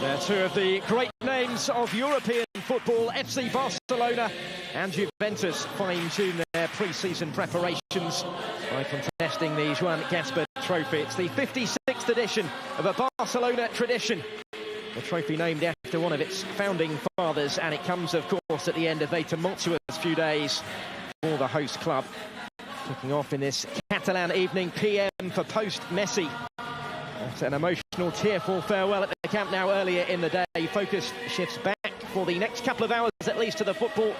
They're two of the great names of European football. FC Barcelona and Juventus fine-tune their pre-season preparations by contesting the Joan Gamper Trophy. It's the 56th edition of a Barcelona tradition. The trophy named after one of its founding fathers, and it comes, of course, at the end of a tumultuous few days for the host club. Kicking off in this Catalan evening, PM for post-Messi. After an emotional, tearful farewell at the Camp Nou earlier in the day, focus shifts back for the next couple of hours at least to the football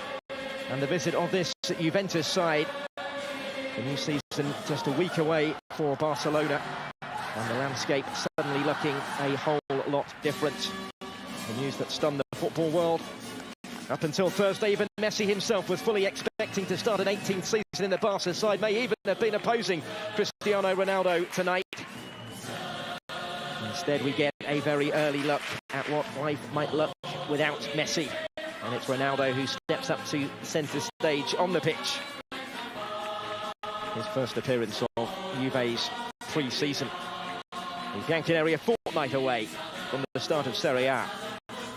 and the visit of this Juventus side. The new season just a week away for Barcelona, and the landscape suddenly looking a whole lot different. The news that stunned the football world. Up until Thursday, even Messi himself was fully expecting to start an 18th season in the Barca side, may even have been opposing Cristiano Ronaldo tonight. Instead, we get a very early look at what life might look without Messi. And it's Ronaldo who steps up to centre stage on the pitch. His first appearance of Juve's pre-season. The Bianconeri a fortnight away from the start of Serie A.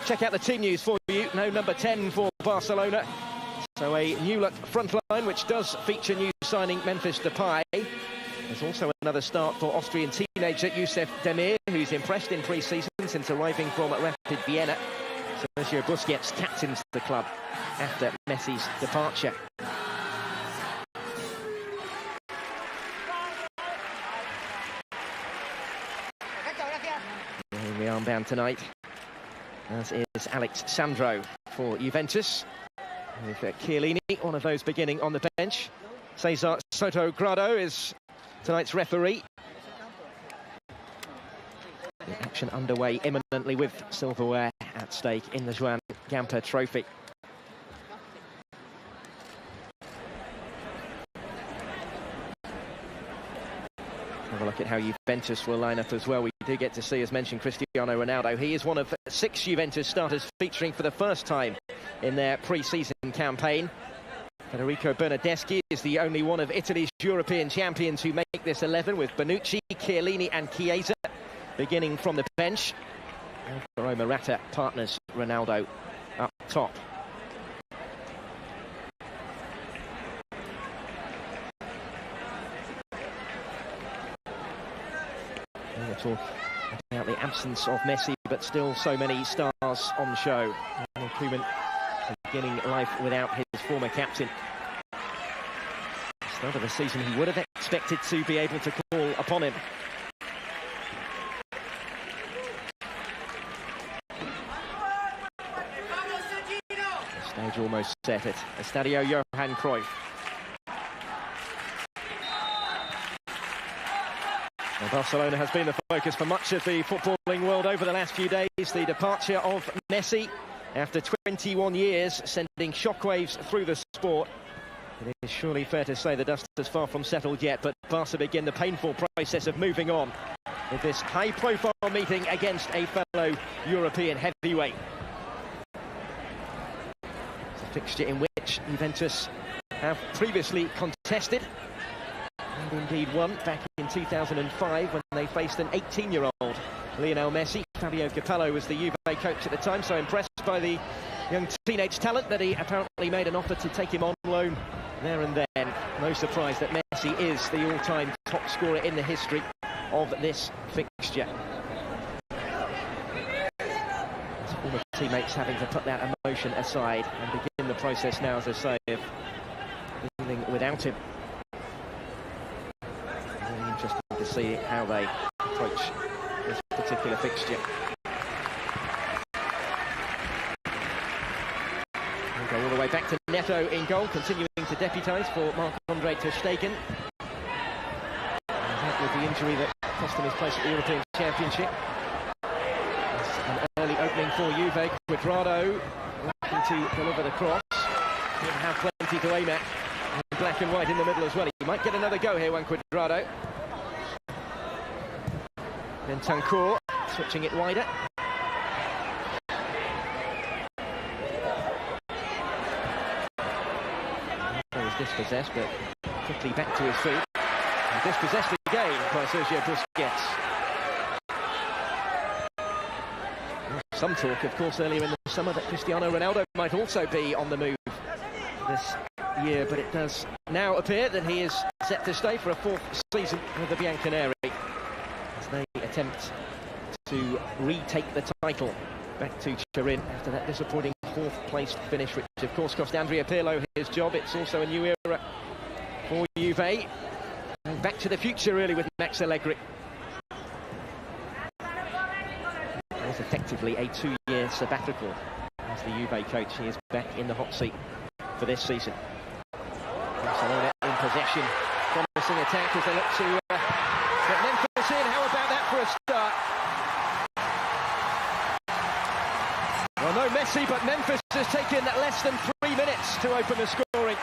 Check out the team news for you. No number 10 for Barcelona. So a new look front line, which does feature new signing Memphis Depay. There's also another start for Austrian teenager Youssef Demir, who's impressed in pre-season since arriving from Rapid Vienna. Sergio Busquets captains the club after Messi's departure. In the armband tonight, as is Alex Sandro for Juventus, with Chiellini, one of those beginning on the bench. Cesar Soto Grado is tonight's referee. The action underway imminently with silverware at stake in the Joan Gamper Trophy. Have a look at how Juventus will line up as well. We do get to see, as mentioned, Cristiano Ronaldo. He is one of 6 Juventus starters featuring for the first time in their pre-season campaign. Federico Bernardeschi is the only one of Italy's European champions who make this 11, with Bonucci, Chiellini and Chiesa beginning from the bench. Alvaro Morata partners Ronaldo up top. We'll talk about the absence of Messi, but still so many stars on show. Koeman beginning life without his former captain. Start of the season, he would have expected to be able to call upon him. The stage almost set at Estadio Johan Cruyff. Well, Barcelona has been the focus for much of the footballing world over the last few days. The departure of Messi after 21 years, sending shockwaves through the sport. It is surely fair to say the dust is far from settled yet, but Barca begin the painful process of moving on with this high-profile meeting against a fellow European heavyweight. It's a fixture in which Juventus have previously contested, and indeed won back in 2005 when they faced an 18-year-old Lionel Messi. Fabio Capello was the Juve coach at the time, so impressed by the young teenage talent that he apparently made an offer to take him on loan there and then. No surprise that Messi is the all-time top scorer in the history of this fixture. His former teammates having to put that emotion aside and begin the process now, as I say, of dealing without him. Very interesting to see how they approach this particular fixture. We'll go all the way back to Neto in goal, continuing to deputise for Marc-Andre ter Stegen. With the injury that cost him his place at the European Championship. It's an early opening for Juve. Cuadrado looking to deliver the cross. He'll have plenty to aim at. And black and white in the middle as well. He might get another go here, Cuadrado. Bentancur switching it wider. He was dispossessed, but quickly back to his feet. And dispossessed again by Sergio Busquets. Some talk, of course, earlier in the summer that Cristiano Ronaldo might also be on the move this year, but it does now appear that he is set to stay for a fourth season with the Bianconeri as they attempt to retake the title back to Turin after that disappointing fourth-place finish, which of course cost Andrea Pirlo his job. It's also a new era for Juve, and back to the future really with Max Allegri. It was effectively a two-year sabbatical as the Juve coach. He is back in the hot seat for this season. Barcelona in possession, promising attack as they look to get Memphis in. How about that for a start? Well, no Messi, but Memphis has taken less than 3 minutes to open the scoring.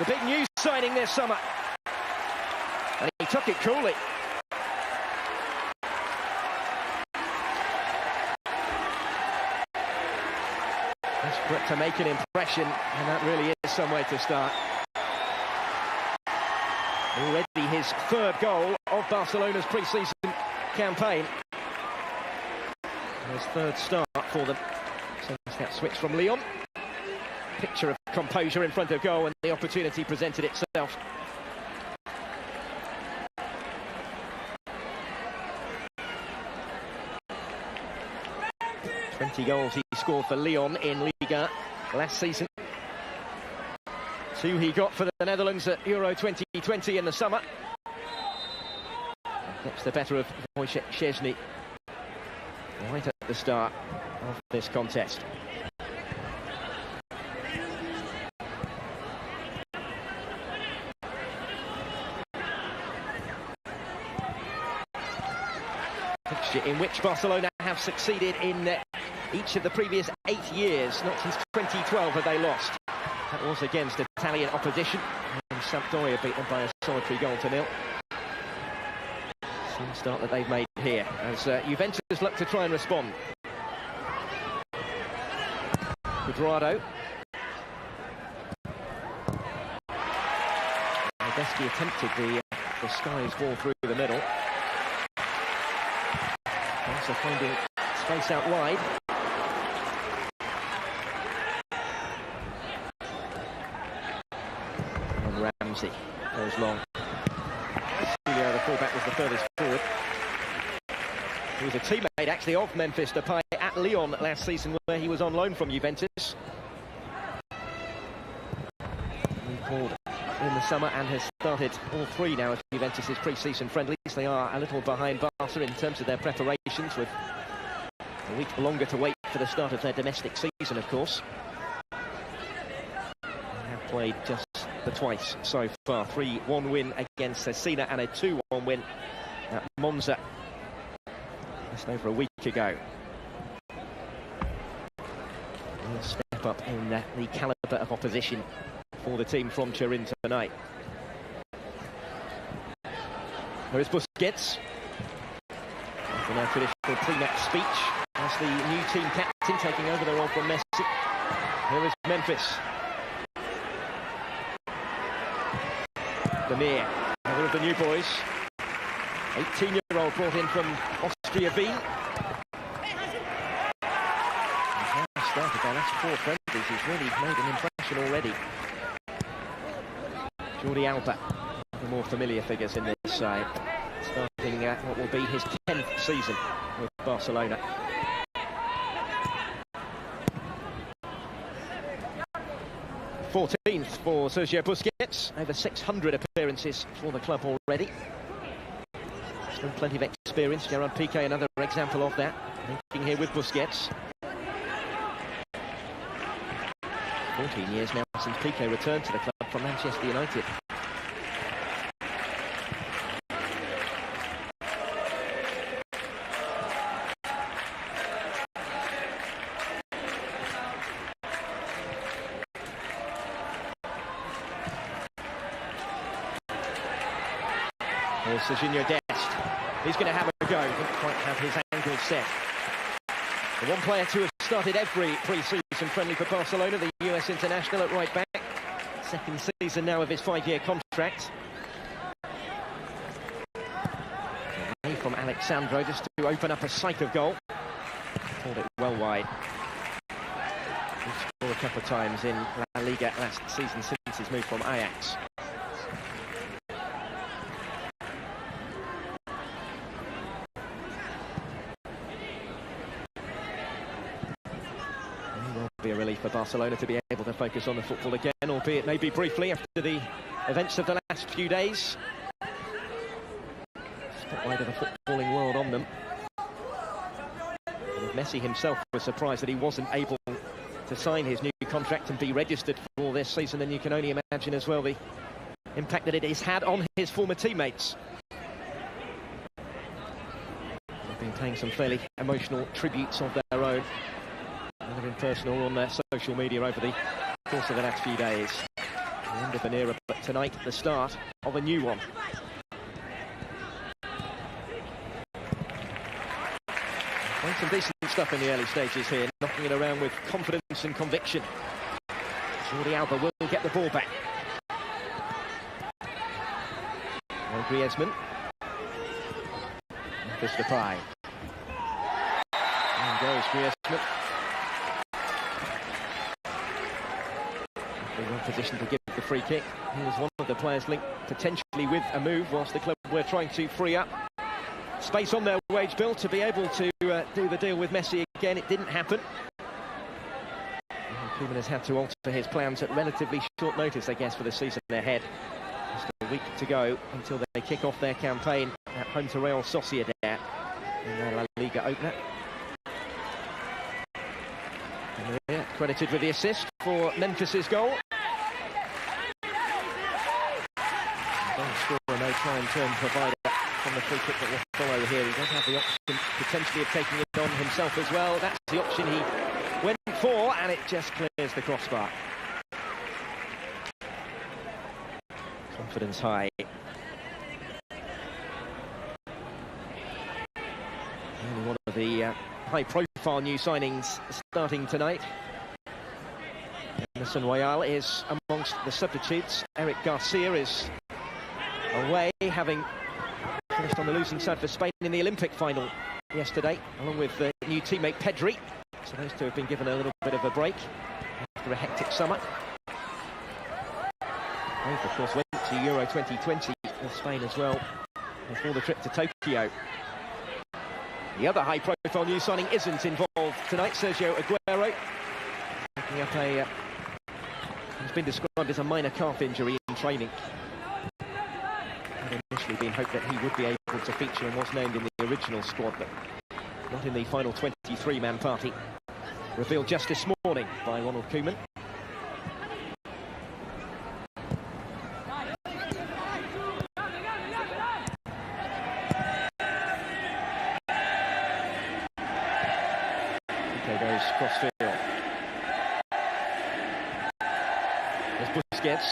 The big news signing this summer. And he took it coolly. Desperate to make an impression, and that really is some way to start. Already his third goal of Barcelona's pre-season campaign. His third start for them. Since that switch from Lyon. Picture of composure in front of goal, and the opportunity presented itself. "20 goals he scored for Lyon in Liga last season. 2 he got for the Netherlands at Euro 2020 in the summer. Gets the better of Wojciech Szczesny right at the start of this contest. Fixture in which Barcelona have succeeded in each of the previous 8 years. Not since 2012 have they lost. That was against Italian opposition, and Sampdoria beat them by a solitary goal to nil. Same start that they've made here as Juventus look to try and respond. Cuadrado. Medeski attempted the Sky's ball through the middle. Also finding space out wide. And Ramsey goes long. Julio, the fullback, was the furthest forward. He was a teammate, actually, of Memphis Depay at Lyon last season, where he was on loan from Juventus. He called in the summer and has started all 3 now of Juventus' pre-season friendlies. They are a little behind Barca in terms of their preparations, with a week longer to wait for the start of their domestic season, of course. They have played just the twice so far. 3-1 win against Cesena and a 2-1 win at Monza just over a week ago. We'll step up in the calibre of opposition for the team from Turin tonight. There is Busquets. After their traditional pre-match speech, as the new team captain taking over the role from Messi. Here is Memphis. Demir, another of the new boys. 18-year-old brought in from Austria Wien. He's now started their last 4 friendlies. He's really made an impression already. Jordi Alba, the more familiar figures in this side, starting what will be his 10th season with Barcelona. '14th for Sergio Busquets, over 600 appearances for the club already. Still plenty of experience. Gerard Piqué, another example of that. Linking here with Busquets. 14 years now since Piqué returned to the club from Manchester United. Here's Serginho Dest. He's going to have a go. Didn't quite have his angle set. The one player to have started every pre-season friendly for Barcelona, the US international at right back. Second season now of his 5-year contract. Away from Alexandro just to open up a sight of goal. pulled it well wide. He scored a couple of times in La Liga last season since his move from Ajax. It will be a relief for Barcelona to be able to focus on the football again, albeit maybe briefly after the events of the last few days. Spotlight of the footballing world on them. And Messi himself was surprised that he wasn't able to sign his new contract and be registered for this season, and you can only imagine as well the impact that it has had on his former teammates. They've been paying some fairly emotional tributes of their own, either in person or on their social media over the course of the last few days. The end of an era, but tonight the start of a new one. Playing some decent stuff in the early stages here, knocking it around with confidence and conviction. Jordi Alba will get the ball back. And Griezmann. Memphis Depay. And goes Griezmann. In one position to give the free kick. He was one of the players linked potentially with a move, whilst the club were trying to free up space on their wage bill to be able to do the deal with Messi again. It didn't happen. Koeman has had to alter his plans at relatively short notice, I guess, for the season ahead. Just a week to go until they kick off their campaign at home to Real Sociedad in their La Liga opener. And credited with the assist for Memphis's goal. Don't score, no try and turn provider from the free kick that will follow here. He does have the option potentially of taking it on himself as well. That's the option he went for, and it just clears the crossbar. Confidence high. Only one of the high-profile new signings starting tonight. Emerson Royal is amongst the substitutes. Eric Garcia is away, having finished on the losing side for Spain in the Olympic final yesterday, along with new teammate Pedri. So those two have been given a little bit of a break after a hectic summer. Both, of course, went to Euro 2020 with Spain as well before the trip to Tokyo. The other high-profile new signing isn't involved tonight. Sergio Aguero, picking up a has been described as a minor calf injury in training. Had initially been hoped that he would be able to feature and was named in the original squad, but not in the final 23-man party. Revealed just this morning by Ronald Koeman. Okay, goes crossfield. There's Busquets.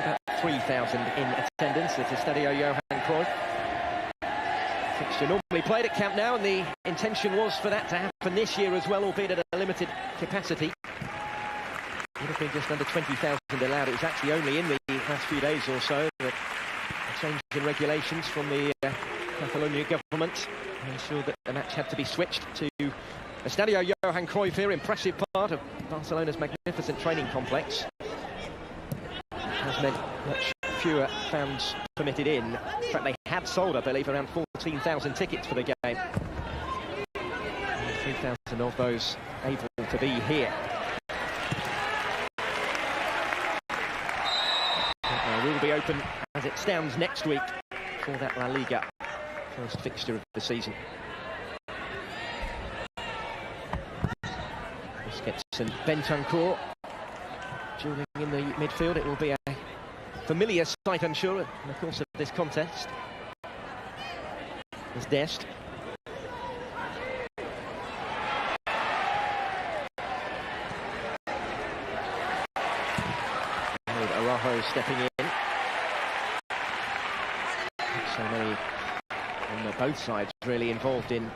About 3,000 in attendance at the Estadio Johan Cruyff. Fixture normally played at Camp Nou, and the intention was for that to happen this year as well, albeit at a limited capacity. Would have been just under 20,000 allowed. It was actually only in the last few days or so that a change in regulations from the Catalonia government ensured that the match had to be switched to Estadio Johan Cruyff here, impressive part of Barcelona's magnificent training complex. It has meant much fewer fans permitted in. In fact, they had sold, I believe, around 14,000 tickets for the game. 3,000 of those able to be here. Will be open as it stands next week for that La Liga first fixture of the season. Busquets and Bentancur dueling in the midfield. It will be a familiar sight, I'm sure, in the course of this contest. There's Dest. Araujo stepping in. So many on both sides really involved in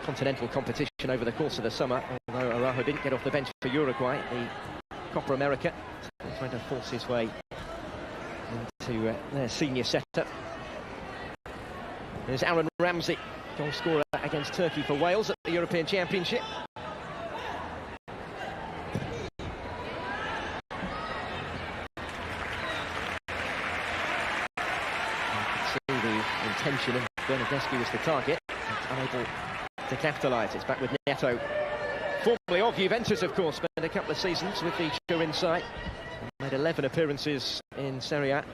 continental competition over the course of the summer, although Araujo didn't get off the bench for Uruguay at the Copa America. He's trying to force his way into their senior setup. There's Aaron Ramsey, goal scorer against Turkey for Wales at the European Championship. The intention of Bernardeschi was the target, unable to capitalise. It's back with Neto, formerly of Juventus, of course, spent a couple of seasons with the Turin side. Made 11 appearances in Serie A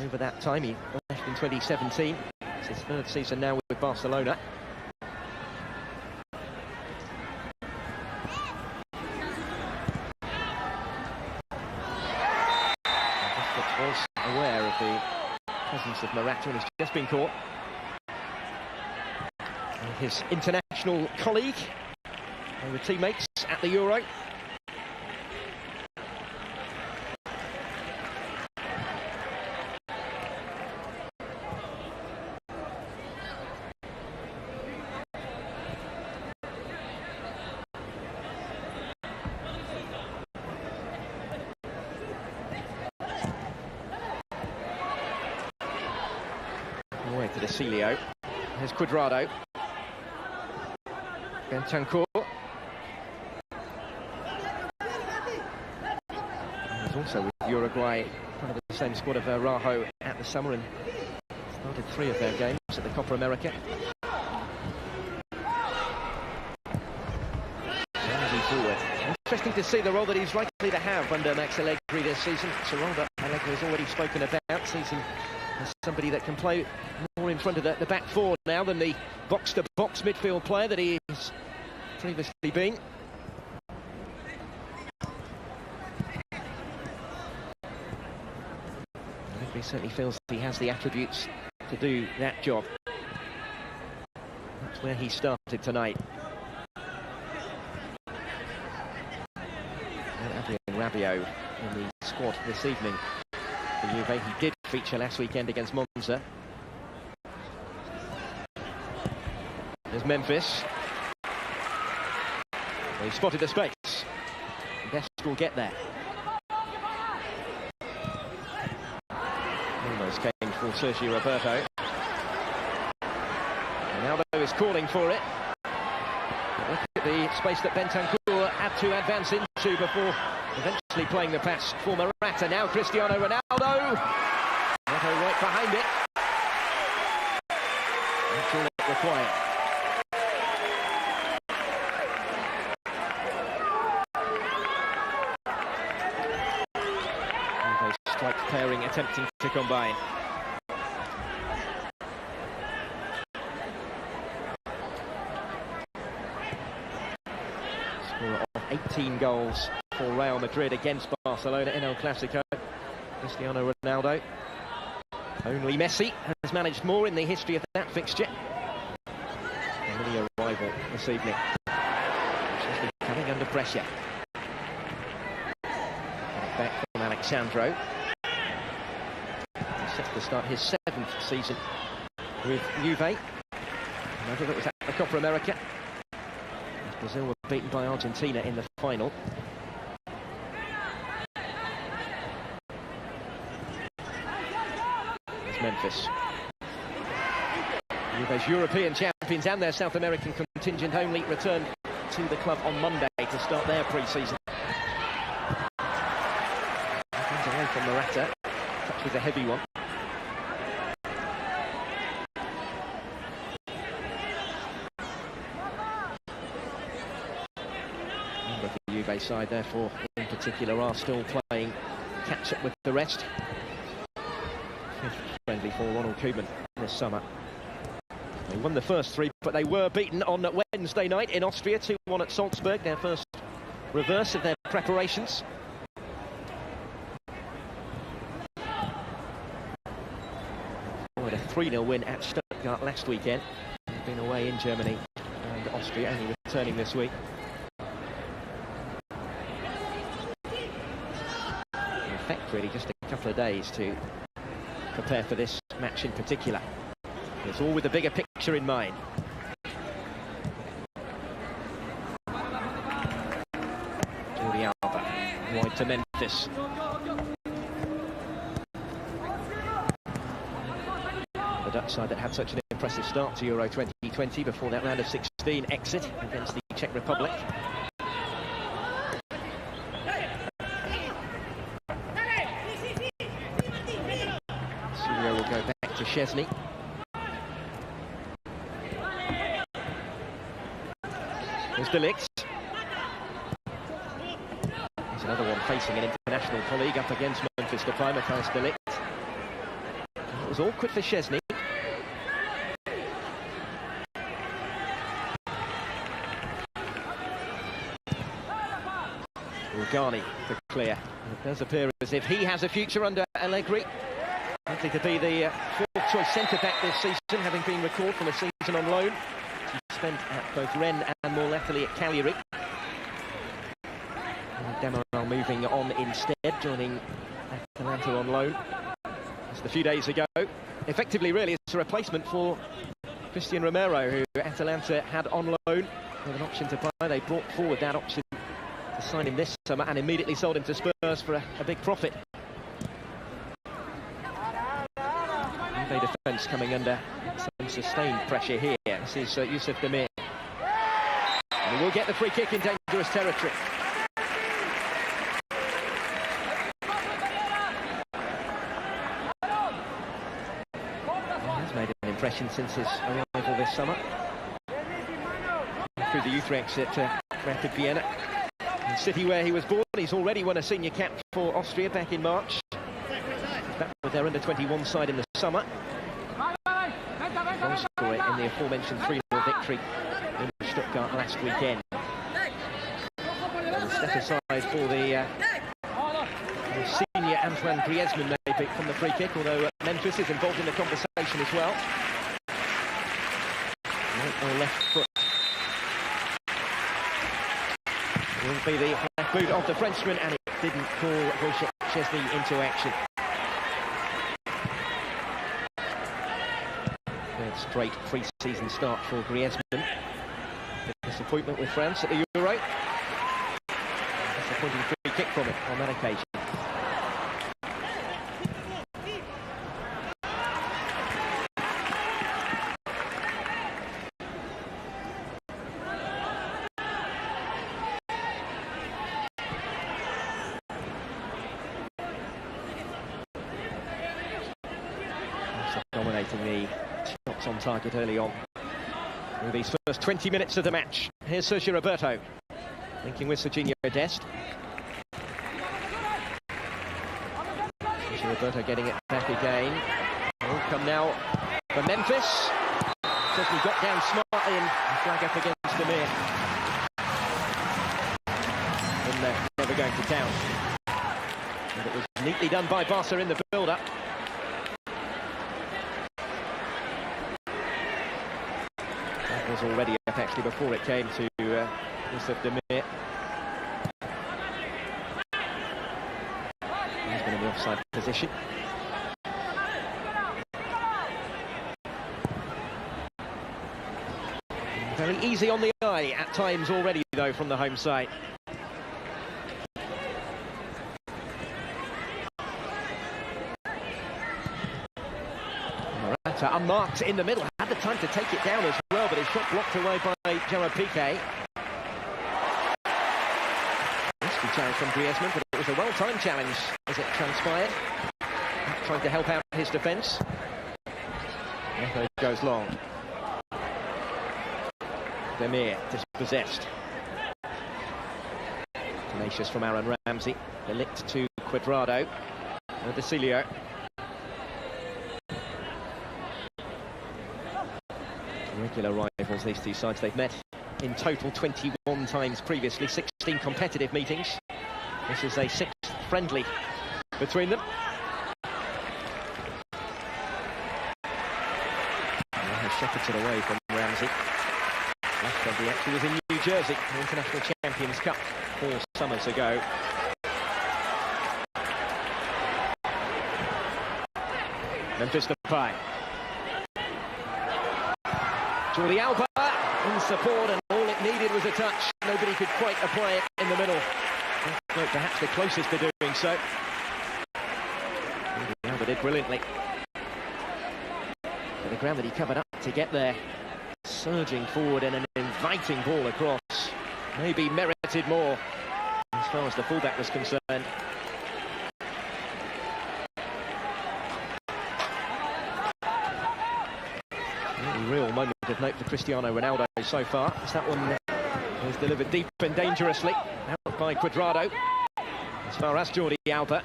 over that time. He left in 2017. It's his third season now with Barcelona. Was aware of the presence of Morata, and he's just been caught. And his international colleague, they were teammates at the Euro. Away to the Celio. Here's Cuadrado. Bentancur. He's also with Uruguay, part of the same squad of Rajo at the summer, and started 3 of their games at the Copa America. Forward. Interesting to see the role that he's likely to have under Max Allegri this season. It's a role that Allegri has already spoken about, sees him as somebody that can play more in front of the back four now than the box-to-box midfield player that he has previously been. Allegri certainly feels he has the attributes to do that job. That's where he started tonight. And Rabiot in the squad this evening for Juve. He did feature last weekend against Monza. There's Memphis. He spotted the space. Best will get there. Almost came for Sergio Roberto. Ronaldo is calling for it. But look at the space that Bentancur had to advance into before eventually playing the pass for Morata. Now Cristiano Ronaldo. Neto right behind it. That's all it required. Strike pairing attempting to combine. Scorer of 18 goals for Real Madrid against Barcelona in El Clasico, Cristiano Ronaldo. Only Messi has managed more in the history of that fixture. Really a rival this evening. She's coming under pressure. Back from Alexandro. He's set to start his 7th season with Juve. Another that was at the Copa America. Brazil were beaten by Argentina in the final. There's Memphis. Juve's European champions and their South American contingent only returned to the club on Monday to start their pre-season. Away from Morata. Touch was a heavy one. Number of the Juve side, therefore, in particular, are still playing catch-up with the rest. Friendly for Ronald Koeman this summer. They won the first 3, but they were beaten on Wednesday night in Austria, 2-1 at Salzburg, their first reverse of their preparations. A 3-0 win at Stuttgart last weekend. They've been away in Germany and Austria, only returning this week. In effect, really, just a couple of days to prepare for this match in particular. It's all with the bigger picture in mind. Jordi Alba, wide to Memphis. Dutch side that had such an impressive start to Euro 2020 before that round of 16 exit against the Czech Republic. Silio will go back to Szczesny. Here's De Ligt. There's another one facing an international colleague up against Memphis Depay, Matthijs De Ligt. It was awkward for Szczesny. Rugani for clear. It does appear as if he has a future under Allegri. Likely to be the fourth choice centre-back this season, having been recalled from a season on loan. He spent at both Rennes and more latterly at Cagliari. Demiral moving on instead, joining Atalanta on loan just a few days ago. Effectively, really, it's a replacement for Christian Romero, who Atalanta had on loan with an option to buy. They brought forward that option to sign him this summer and immediately sold him to Spurs for a big profit. Juve defence coming under some sustained pressure here. This is Youssef Demir. And he will get the free kick in dangerous territory. He's made an impression since his arrival this summer. Through the youth ranks at Rapid Vienna. In City, where he was born, he's already won a senior cap for Austria back in March. Back with their under-21 side in the summer. Goal scorer in the aforementioned 3-0 victory in Stuttgart last weekend. And step aside for the senior Antoine Griezmann maybe from the free kick, although Memphis is involved in the conversation as well. Right or left foot. Will be the left boot of the Frenchman, and it didn't call Wojciech Szczesny into action. Third straight pre-season start for Griezmann. Disappointment with France at the Euro. Disappointing free kick from it on that occasion. Dominating the shots on target early on through these first 20 minutes of the match. Here's Sergio Roberto linking with Serginho Dest. Sergio Roberto getting it back again. Will come now for Memphis. Certainly got down smartly and flag up against Demir. And they're never going to town. And it was neatly done by Barca in the build-up. Was already up actually before it came to Youssef Demir. He's been in the offside position. Very easy on the eye at times already though from the home side. Morata unmarked in the middle. Had the time to take it down as well, but his shot blocked away by Gerard Piqué. Risky challenge from Griezmann, but it was a well-timed challenge as it transpired. Trying to help out his defence. Echo goes long. Demir dispossessed. Tenacious from Aaron Ramsey. De Ligt to Cuadrado. De Silio. Regular rivals, these two sides. They've met in total 21 times previously, 16 competitive meetings. This is a 6th friendly between them. Shepherd's it away from Ramsey. Last friendly actually was in New Jersey, the International Champions Cup 4 summers ago. Memphis Depay. Jordi Alba in support, and all it needed was a touch. Nobody could quite apply it in the middle. Well, perhaps the closest to doing so. Jordi Alba did brilliantly. But the ground that he covered up to get there, surging forward and an inviting ball across. Maybe merited more as far as the fullback was concerned. A real moment of note for Cristiano Ronaldo so far, as that one was delivered deep and dangerously out by Cuadrado. As far as Jordi Alba.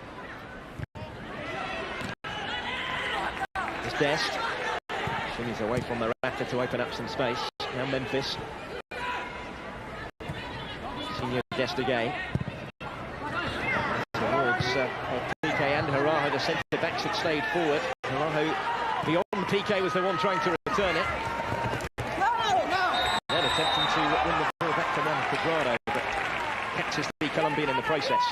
It's Dest. He's away from the Morata to open up some space. Now Memphis. Senior Dest again. Towards PK and Harajo, the centre-backs had stayed forward. Harajo, beyond PK, was the one trying to return it. Then attempting to win the ball back to Cuadrado, but catches the Colombian in the process.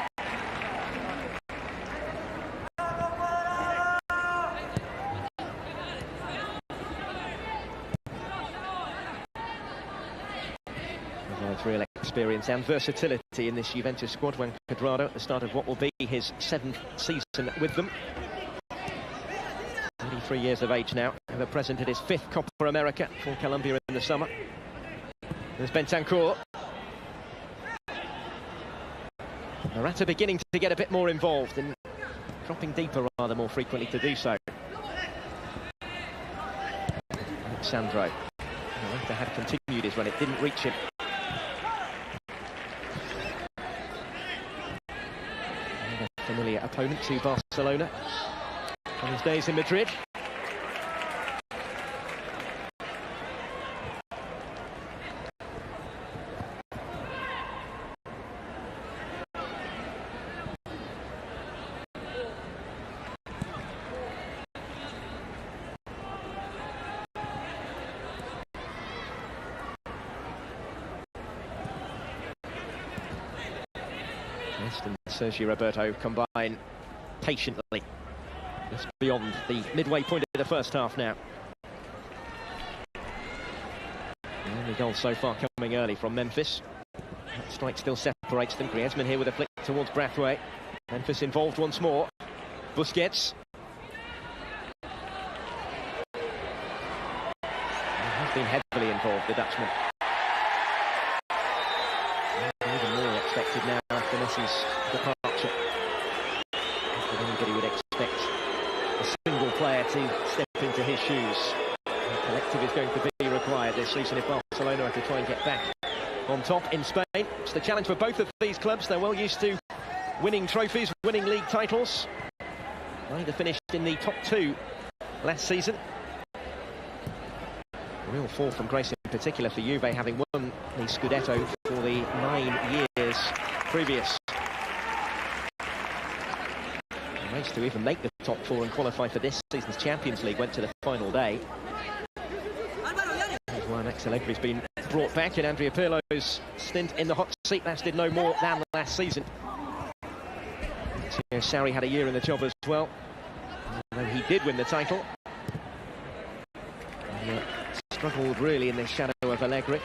Real experience and versatility in this Juventus squad when Cuadrado at the start of what will be his 7th season with them. 33 years of age now, ever present at his 5th Copa America for Colombia in the summer. There's Bentancur. Morata beginning to get a bit more involved and dropping deeper rather more frequently to do so. Alexandro. Morata had continued his run, it didn't reach him. Familiar opponent to Barcelona on his days in Madrid. And Sergio Roberto combine patiently just beyond the midway point of the first half now. The only goal so far coming early from Memphis. That strike still separates them. Griezmann here with a flick towards Braithwaite. Memphis involved once more. Busquets. He has been heavily involved, the Dutchman. Even more expected now after Messi's departure. But anybody would expect a single player to step into his shoes. The collective is going to be required this season if Barcelona are to try and get back on top in Spain. It's the challenge for both of these clubs. They're well used to winning trophies, winning league titles. Neither finished in the top 2 last season. A real fall from grace in particular for Juve, having won the Scudetto for the 9 years previous. The race to even make the top 4 and qualify for this season's Champions League went to the final day. That's why Max Allegri's been brought back, and Andrea Pirlo's stint in the hot seat lasted no more than last season. Sarri had a year in the job as well, although he did win the title. And, struggled really in the shadow of Allegri.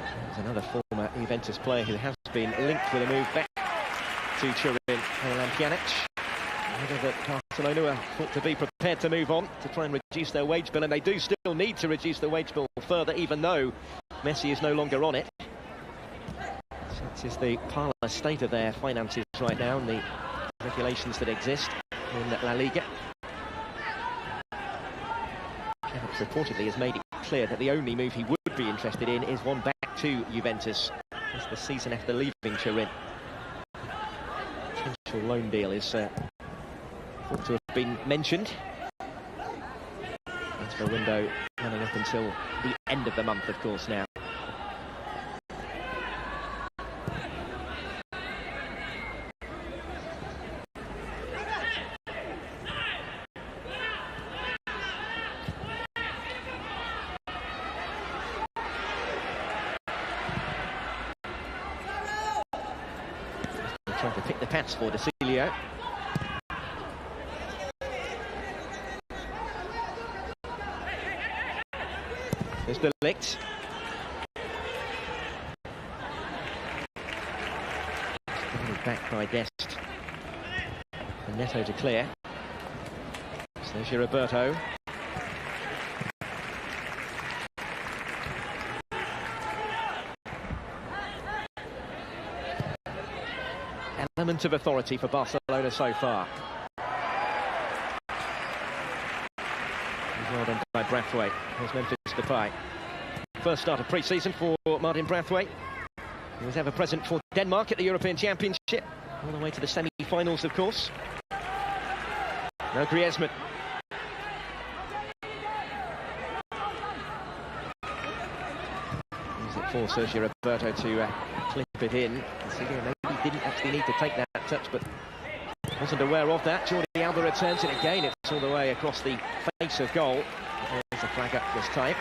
There's another former Juventus player who has been linked with a move back to Turin, Pjanic. Whether that Barcelona are thought to be prepared to move on to try and reduce their wage bill, and they do still need to reduce the wage bill further, even though Messi is no longer on it. Such is the parlous state of their finances right now, and the regulations that exist in La Liga. Pjanic reportedly has made it clear that the only move he would be interested in is one back to Juventus. It's the season after leaving Turin. Potential loan deal is thought to have been mentioned. Transfer window running up until the end of the month, of course, now. Trying to pick the pass for De Cilio. There's De Ligt. Back by Dest. And Neto to clear. Sergio Roberto. Element of authority for Barcelona so far. Well done by Braithwaite. Here's Memphis Depay. First start of pre-season for Martin Braithwaite. He was ever present for Denmark at the European Championship. All the way to the semi-finals, of course. Now Griezmann. Use it for Sergio Roberto to clip it in. Considering maybe he didn't actually need to take that touch, but wasn't aware of that. Jordi Alba returns it again. It's all the way across the face of goal. There's a flag up this time.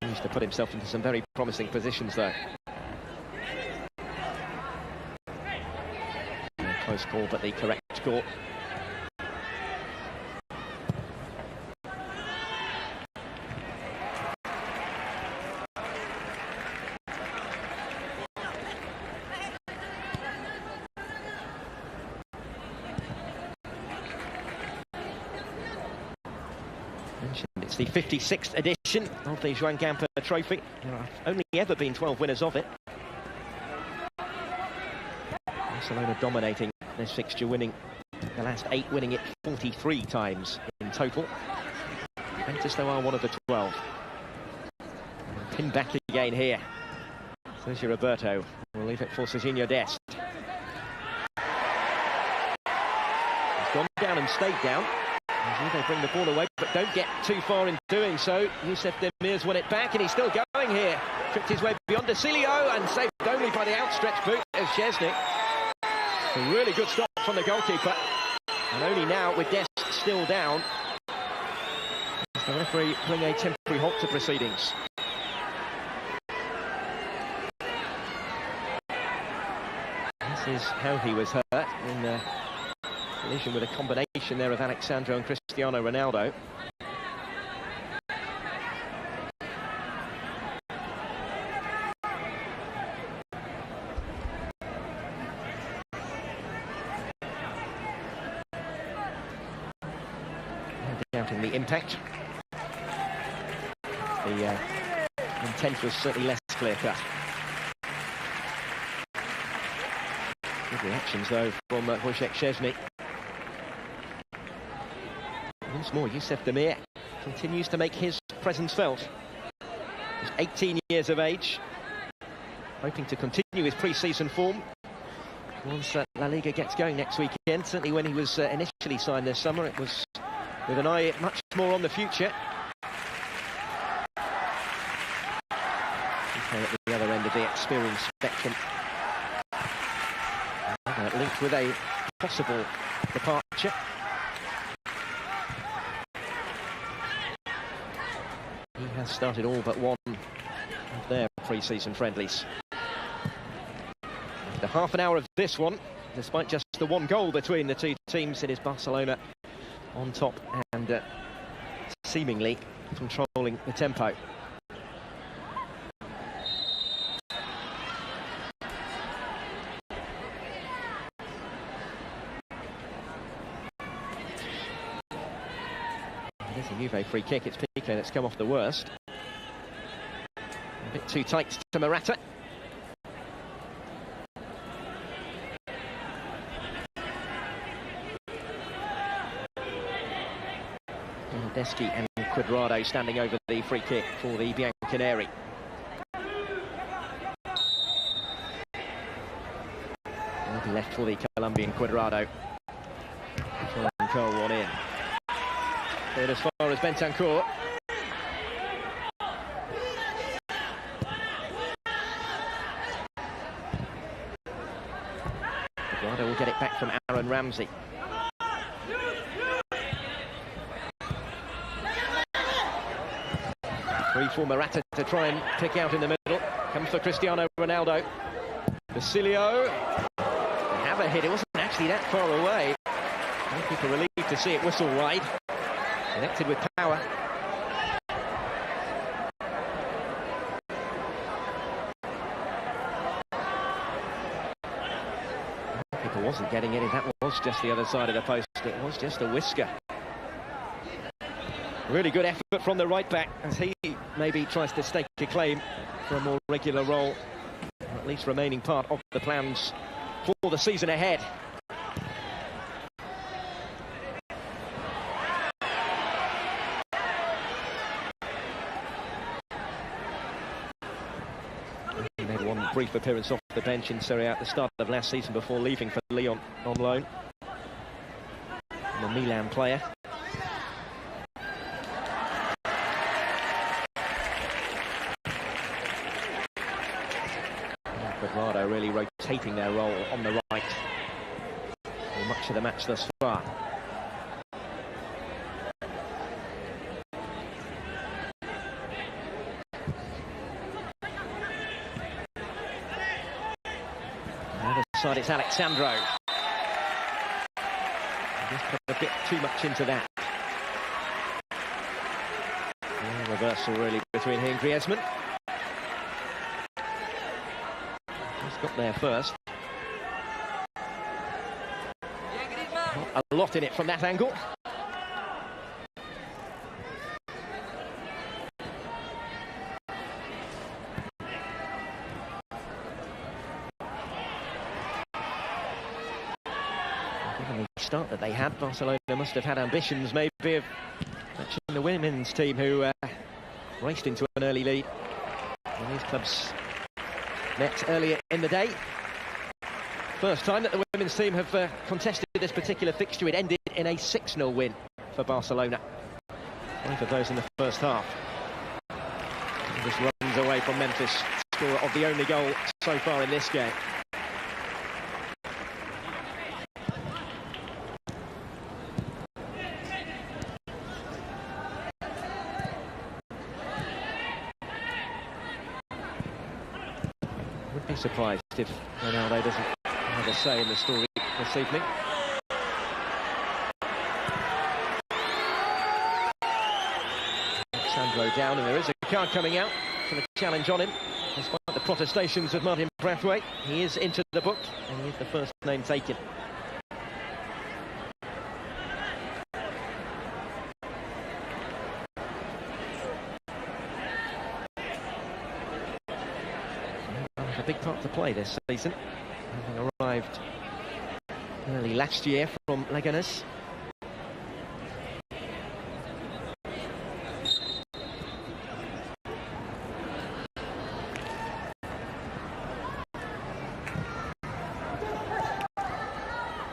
He used to put himself into some very promising positions, though. Close call, but the correct score. It's the 56th edition of the Joan Gamper Trophy. There have only ever been 12 winners of it. Barcelona dominating this fixture, winning the last 8, winning it 43 times in total. Juventus, though, are one of the 12. Pinned back again here. Sergio Roberto will leave it for Serginho Dest. He's gone down and stayed down. They bring the ball away, but don't get too far in doing so. Youssef Demir's won it back, and he's still going here. Tripped his way beyond Desilio and saved only by the outstretched boot of Szczesny. A really good stop from the goalkeeper. And only now, with Dest still down, the referee bring a temporary halt to proceedings. This is how he was hurt in the collision with a combination there of Alexandro and Cristiano Ronaldo. Doubting the impact. The intent was certainly less clear-cut. Good reactions, though, from Wojciech Szczesny. Once more, Youssef Demir continues to make his presence felt. He's 18 years of age, hoping to continue his pre-season form once La Liga gets going next weekend. Certainly when he was initially signed this summer, it was with an eye much more on the future. Okay, at the other end of the experience spectrum, linked with a possible departure. He has started all but one of their pre-season friendlies. After half an hour of this one, despite just the one goal between the two teams, it is Barcelona on top and seemingly controlling the tempo. There's a Juve free kick. It's Piqué that's come off the worst. A bit too tight to Morata. Deski and Cuadrado standing over the free kick for the Bianconeri. Left for the Colombian Cuadrado. Trying to curl one in. Good as far as Bentancur. Cuadrado will get it back from Aaron Ramsey. Free for Morata to try and pick out in the middle. Comes for Cristiano Ronaldo. Desilio. They have a hit. It wasn't actually that far away. People relieved to see it whistle wide. Connected with power. wasn't getting it. That was just the other side of the post. It was just a whisker. Really good effort from the right back as he maybe tries to stake a claim for a more regular role, or at least remaining part of the plans for the season ahead. He made one brief appearance off the bench in Serie A at the start of last season before leaving for Lyon on loan. And the Milan player. Bernardo really rotating their role on the right for much of the match thus far. On the other side, it's Alexandro. Just put a bit too much into that. Yeah, reversal really between he and Griezmann. Got there first. Not a lot in it from that angle. Given the start that they had, Barcelona must have had ambitions maybe of matching the women's team who raced into an early lead. And these clubs met earlier in the day. First time that the women's team have contested this particular fixture. It ended in a 6-0 win for Barcelona. 5 of those in the first half. And just runs away from Memphis, scorer of the only goal so far in this game. Would be surprised if Ronaldo doesn't have a say in the story this evening. Alexandro down, and there is a card coming out for the challenge on him. Despite the protestations of Martin Braithwaite, he is into the book, and he is the first name taken. A big part to play this season, having arrived early last year from Leganes.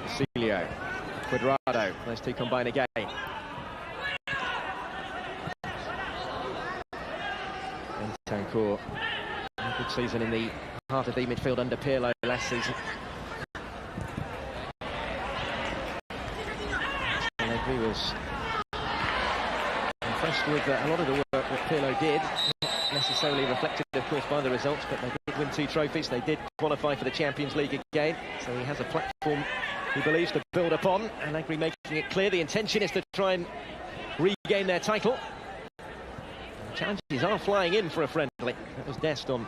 Cilio, Cuadrado, those two combine again. Bentancur, a good season in the heart of the midfield under Pirlo last season. Allegri was impressed with a lot of the work that Pirlo did. Not necessarily reflected, of course, by the results, but they did win 2 trophies. They did qualify for the Champions League again, so he has a platform he believes to build upon. Allegri making it clear the intention is to try and regain their title. The challenges are flying in for a friendly. That was Dest on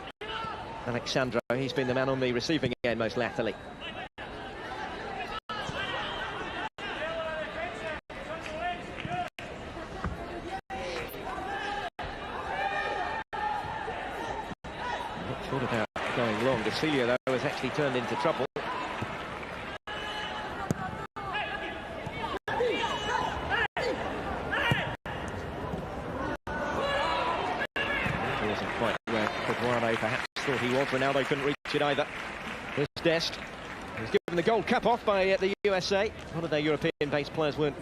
Alexandro. He's been the man on the receiving end most latterly. Not thought about going long. Cilio, though, has actually turned into trouble. Perhaps thought he was. Ronaldo couldn't reach it either. Here's Dest. He's given the Gold Cup off by the USA. A lot of their European-based players weren't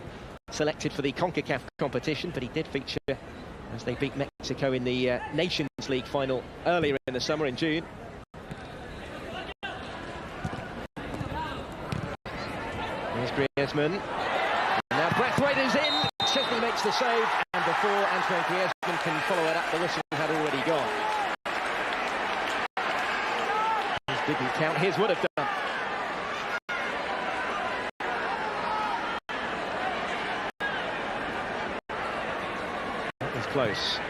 selected for the CONCACAF competition, but he did feature as they beat Mexico in the Nations League final earlier in the summer in June. Here's Griezmann. Now Braithwaite is in. Chesney makes the save, and before Antoine Griezmann can follow it up, the whistle had already gone. Didn't count, his would have done. That was close.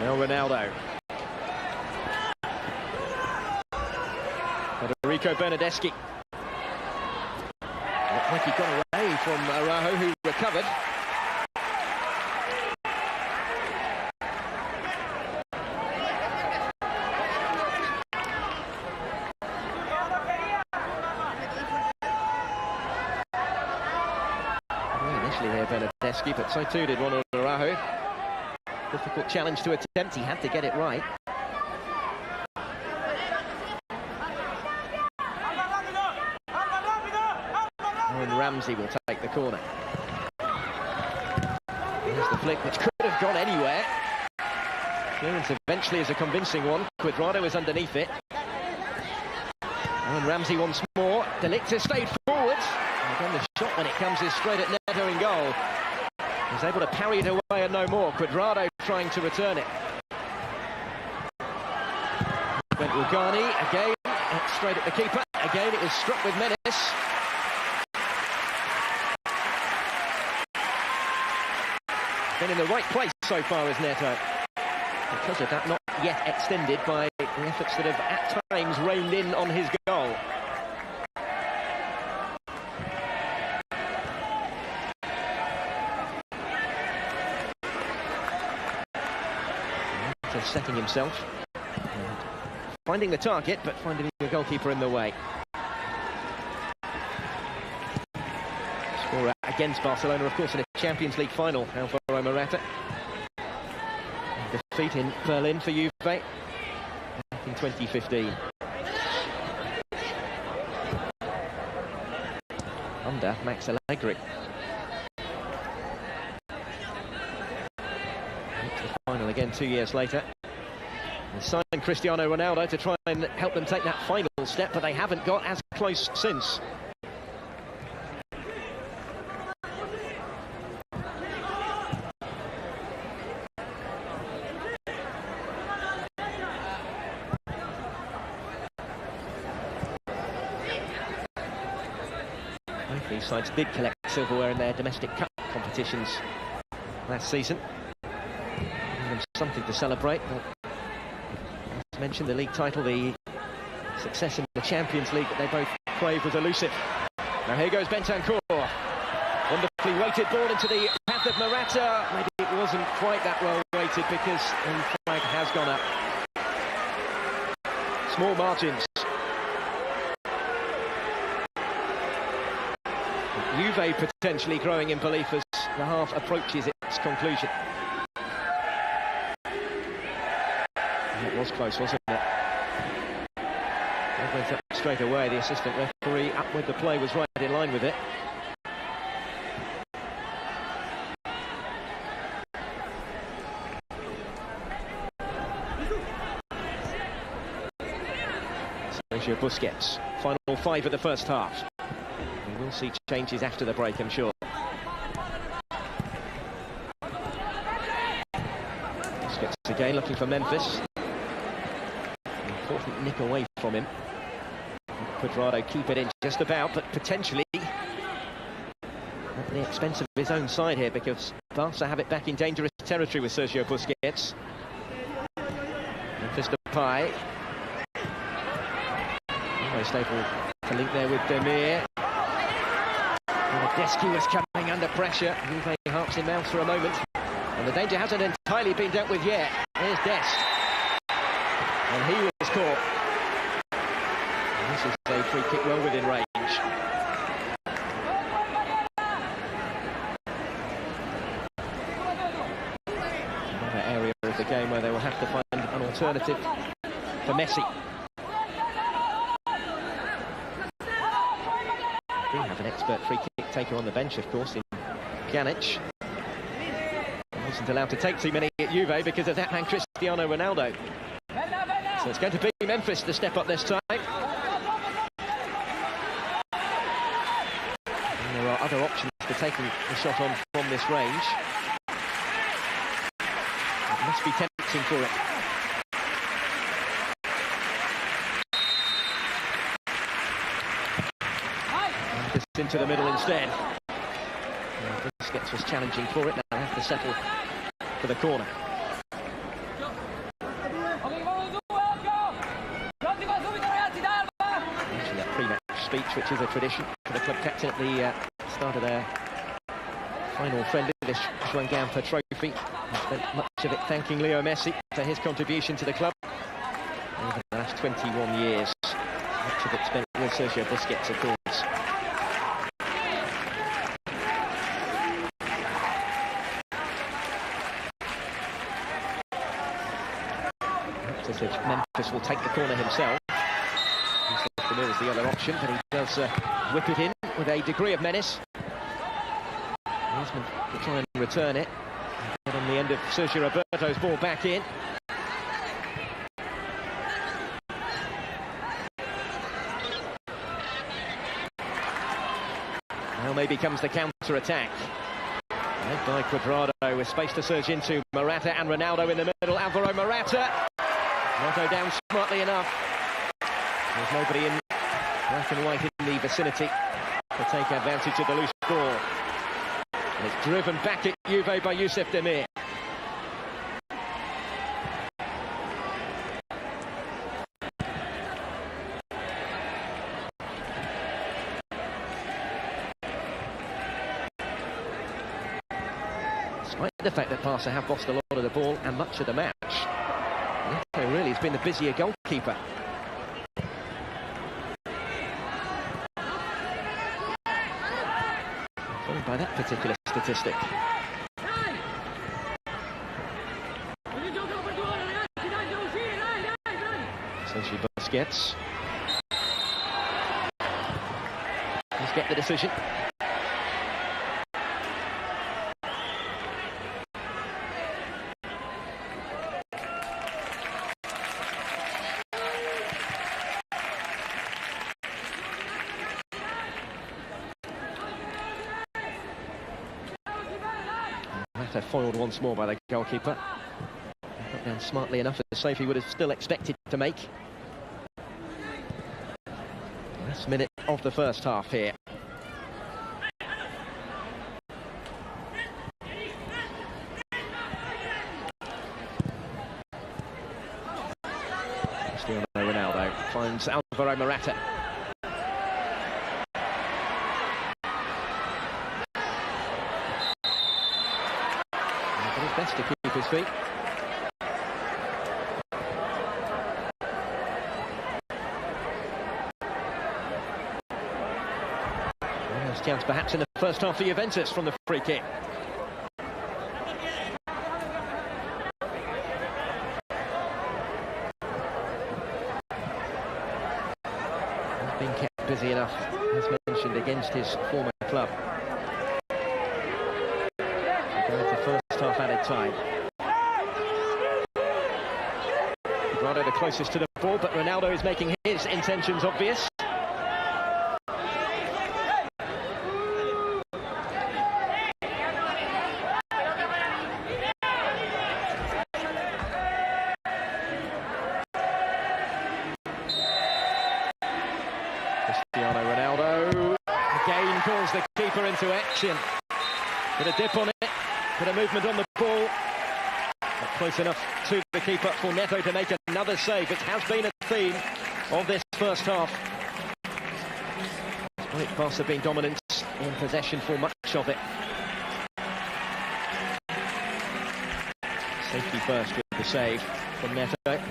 Now Ronaldo. Federico Bernardeschi. Looked like he got away from Araujo, who recovered. Initially here Bernardeschi, but so too did Ronald Araujo. Difficult challenge to attempt, he had to get it right. And Ramsey will take the corner. Here's the flick, which could have gone anywhere. Clearance eventually is a convincing one. Cuadrado is underneath it. And Ramsey once more. De Ligt has stayed forward. And again, the shot when it comes is straight at Neto in goal. He's able to parry it away and no more. Cuadrado trying to return it. Went Rugani again, straight at the keeper. Again, it was struck with menace. Been in the right place so far as Neto. Because of that, not yet extended by the efforts that have at times rained in on his goal. Neto setting himself. Finding the target, but finding the goalkeeper in the way. Scorer against Barcelona, of course, in a Champions League final, Alvaro Morata. Defeat in Berlin for Juve back in 2015. Under Max Allegri. To the final again 2 years later. They signed Cristiano Ronaldo to try and help them take that final step, but they haven't got as close since. Both these sides did collect silverware in their domestic cup competitions last season. Giving them something to celebrate. But as mentioned, the league title, the success in the Champions League that they both crave was elusive. Now here goes Bentancur. Wonderfully weighted ball into the path of Morata. Maybe it wasn't quite that well weighted because the flag has gone up. Small margins. Juve potentially growing in belief as the half approaches its conclusion. And it was close, wasn't it? That went up straight away. The assistant referee up with the play was right in line with it. Sergio Busquets, final 5 of the first half. We will see changes after the break, I'm sure. Busquets again looking for Memphis. An important nick away from him. Cuadrado keep it in just about, but potentially at the expense of his own side here, because Barca have it back in dangerous territory with Sergio Busquets. Memphis Depay. Almost able to link there with Demir. Bernardeschi was coming under pressure. Juve harps him out for a moment. And the danger hasn't entirely been dealt with yet. Here's Dest. And he was caught. And this is a free kick well within range. Another area of the game where they will have to find an alternative for Messi. We have an expert free kick taker on the bench, of course, in Pjanic. He wasn't allowed to take too many at Juve because of that man Cristiano Ronaldo. So it's going to be Memphis to step up this time. And there are other options for taking the shot on from this range. It must be tempting for it. Into the middle instead. Busquets was challenging for it. Now they have to settle for the corner. speech, which is a tradition for the club captain at the start of their final friendly, this Juan Gamper trophy. He spent much of it thanking Leo Messi for his contribution to the club over the last 21 years. Much of it spent with Sergio Busquets, of course. As if Memphis will take the corner himself. He's left the middle as the other option, but he does whip it in with a degree of menace. Griezmann to try and return it. Get on the end of Sergio Roberto's ball back in. Now maybe comes the counter-attack. Led by Cuadrado with space to surge into. Morata and Ronaldo in the middle. Alvaro Morata. Morata down smartly enough. There's nobody in black and white in the vicinity to take advantage of the loose ball. And it's driven back at Juve by Youssef Demir. Despite the fact that Barca have lost a lot of the ball and much of the match, Neto really has been the busier goalkeeper. Followed by that particular statistic. Sergio Busquets. He's got the decision. Foiled once more by the goalkeeper. Got down smartly enough for the save he would have still expected to make. Last minute of the first half here. Cristiano Ronaldo finds Alvaro Morata. Best to keep his feet. Last chance perhaps in the first half for Juventus from the free kick. He's been kept busy enough, as mentioned, against his former club. Half added time. Cuadrado the closest to the ball, but Ronaldo is making his intentions obvious. Cristiano Ronaldo again calls the keeper into action. With a dip on it. Bit of movement on the ball, not close enough to the keeper for Neto to make another save. It has been a theme of this first half. Despite Barca being dominant in possession for much of it. Safety first with the save from Neto. And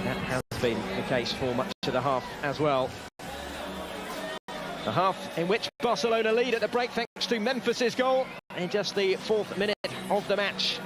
that has been the case for much of the half as well. A half in which Barcelona lead at the break thanks to Memphis's goal in just the 4th minute of the match.